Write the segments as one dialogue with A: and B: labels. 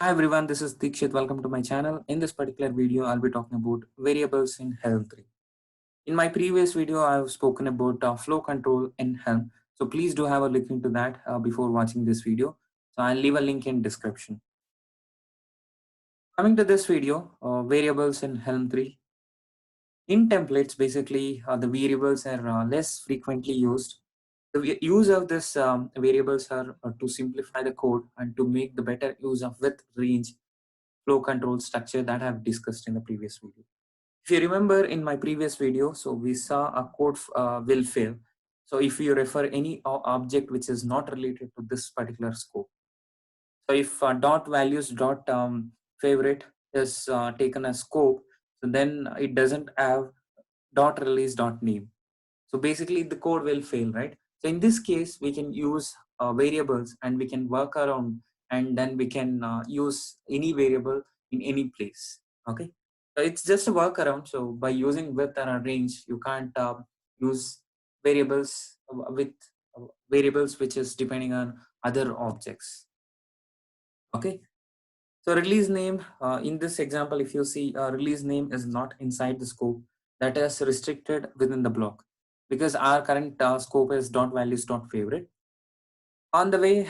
A: Hi everyone, this is Dikshit. Welcome to my channel. In this particular video, I'll be talking about variables in Helm 3. In my previous video, I've spoken about flow control in Helm. So please do have a look into that before watching this video. So I'll leave a link in description. Coming to this video, variables in Helm 3. In templates, basically, the variables are less frequently used. The use of this variables are to simplify the code and to make the better use of width, range, flow control structure that I've discussed in the previous video. If you remember in my previous video, so we saw a code will fail. So if you refer any object which is not related to this particular scope. So if dot values dot favorite is taken as scope, so then it doesn't have dot release dot name. So basically the code will fail, right? So in this case, we can use variables and we can work around, and then we can use any variable in any place. Okay. So it's just a workaround. So by using width and a range, you can't use variables with variables which is depending on other objects. Okay. So release name, in this example, if you see release name is not inside the scope, that is restricted within the block because our current scope is dot values dot favorite. On the way,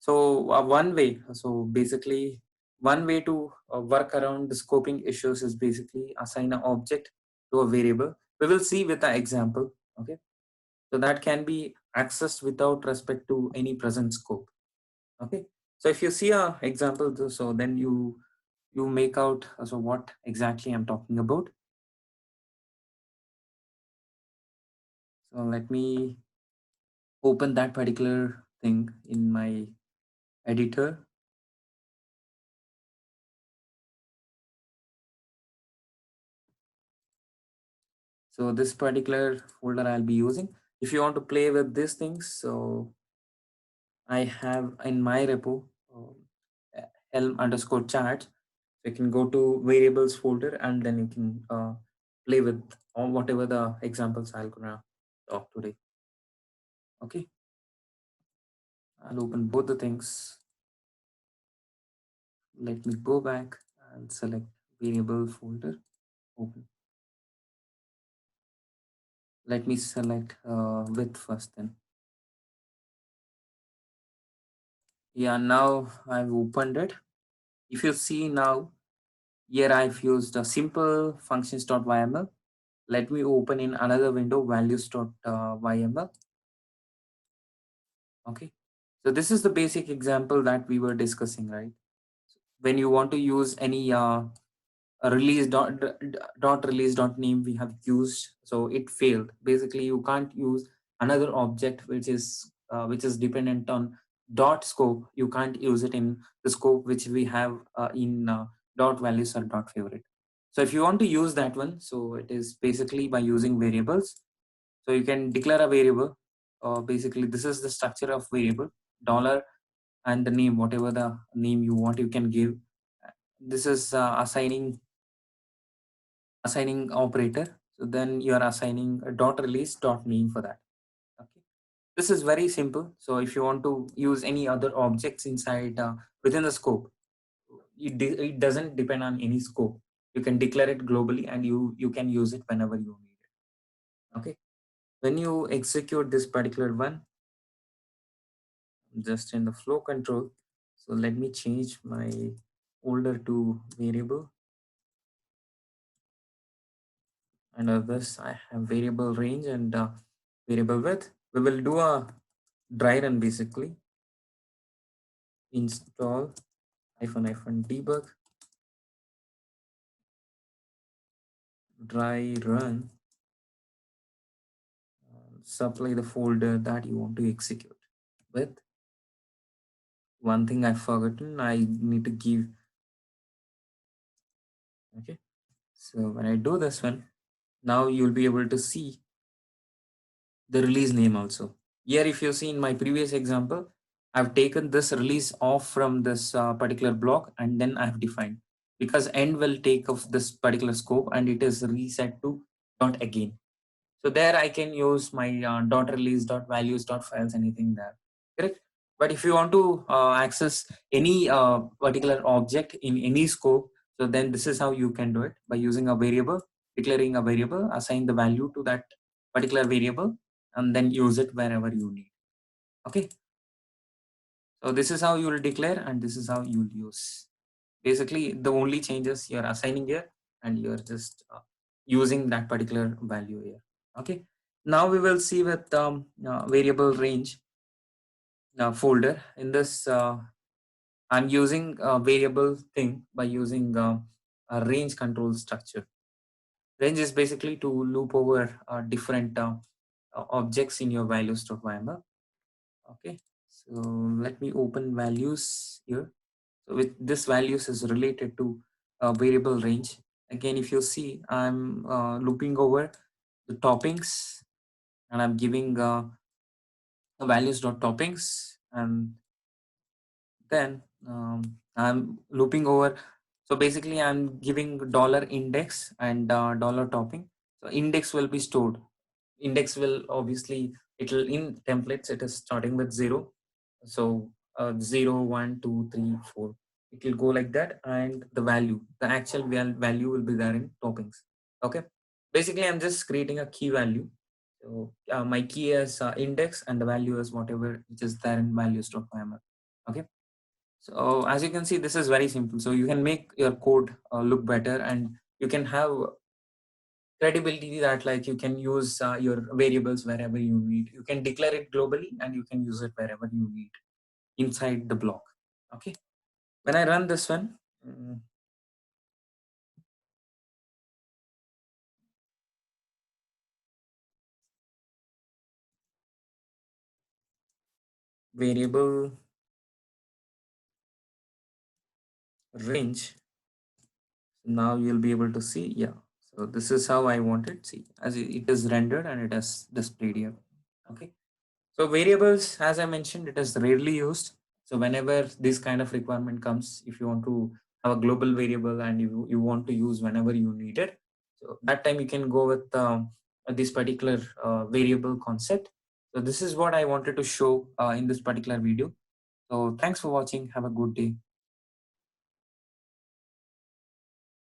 A: so basically one way to work around the scoping issues is basically assign an object to a variable. We will see with an example. Okay. So that can be accessed without respect to any present scope. Okay. So if you see a example, so then you make out so what exactly I'm talking about. So let me open that particular thing in my editor. So this particular folder I'll be using. If you want to play with these things, so I have in my repo helm underscore chart. So you can go to variables folder and then you can play with all whatever the examples I'll gonna talk today. Okay, I'll open both the things. Let me go back and select variable folder, open. Let me select width first then. Yeah, now I've opened it. If you see now, here I've used a simple functions.yml. Let me open in another window values.yml. Okay. So this is the basic example that we were discussing, right? When you want to use any a release dot release dot name we have used, so it failed. Basically you can't use another object which is dependent on dot scope. You can't use it in the scope which we have in dot values or dot favorite. So if you want to use that one, so it is basically by using variables. So you can declare a variable. Basically this is the structure of variable dollar and the name, whatever the name you want you can give. This is assigning operator. So then you are assigning a dot release dot name for that. Okay, this is very simple. So if you want to use any other objects inside within the scope, it doesn't depend on any scope. You can declare it globally and you can use it whenever you need it. Okay, when you execute this particular one, just in the flow control, so let me change my folder to variable. Under this I have variable range and variable width. We will do a dry run. Basically install -debug dry run, supply the folder that you want to execute with. One thing I've forgotten, I need to give. Okay, so when I do this one, now you'll be able to see the release name also. Here if you see in my previous example, I've taken this release off from this particular block and then I've defined, because end will take of this particular scope and it is reset to dot again. So there I can use my dot release dot values dot files, anything there. Correct. But if you want to access any particular object in any scope, so then this is how you can do it by using a variable, declaring a variable, assign the value to that particular variable, and then use it wherever you need. Okay. So this is how you will declare and this is how you will use. Basically, the only changes you're assigning here and you're just using that particular value here. Okay. Now we will see with variable range folder. In this, I'm using a variable thing by using a range control structure. Range is basically to loop over different objects in your values.yml. Okay. So let me open values here. So with this values is related to variable range. Again, if you see, I'm looping over the toppings and I'm giving values.toppings, and then I'm looping over. So basically I'm giving dollar index and dollar topping. So index will be stored. Index will obviously, it will in templates, it is starting with 0. So 0, 1, 2, 3, 4. It will go like that, and the actual value will be there in toppings. Okay. Basically, I'm just creating a key value. So my key is index, and the value is whatever which is there in values.yml. Okay. So as you can see, this is very simple. So you can make your code look better, and you can have credibility that like you can use your variables wherever you need. You can declare it globally and you can use it wherever you need inside the block. Okay. When I run this one, variable range, now you'll be able to see, yeah. So this is how I want it. See, as it is rendered and it is displayed here. Okay. So variables, as I mentioned, it is rarely used. So whenever this kind of requirement comes, if you want to have a global variable and you want to use whenever you need it, so that time you can go with this particular variable concept. So this is what I wanted to show in this particular video. So thanks for watching. Have a good day.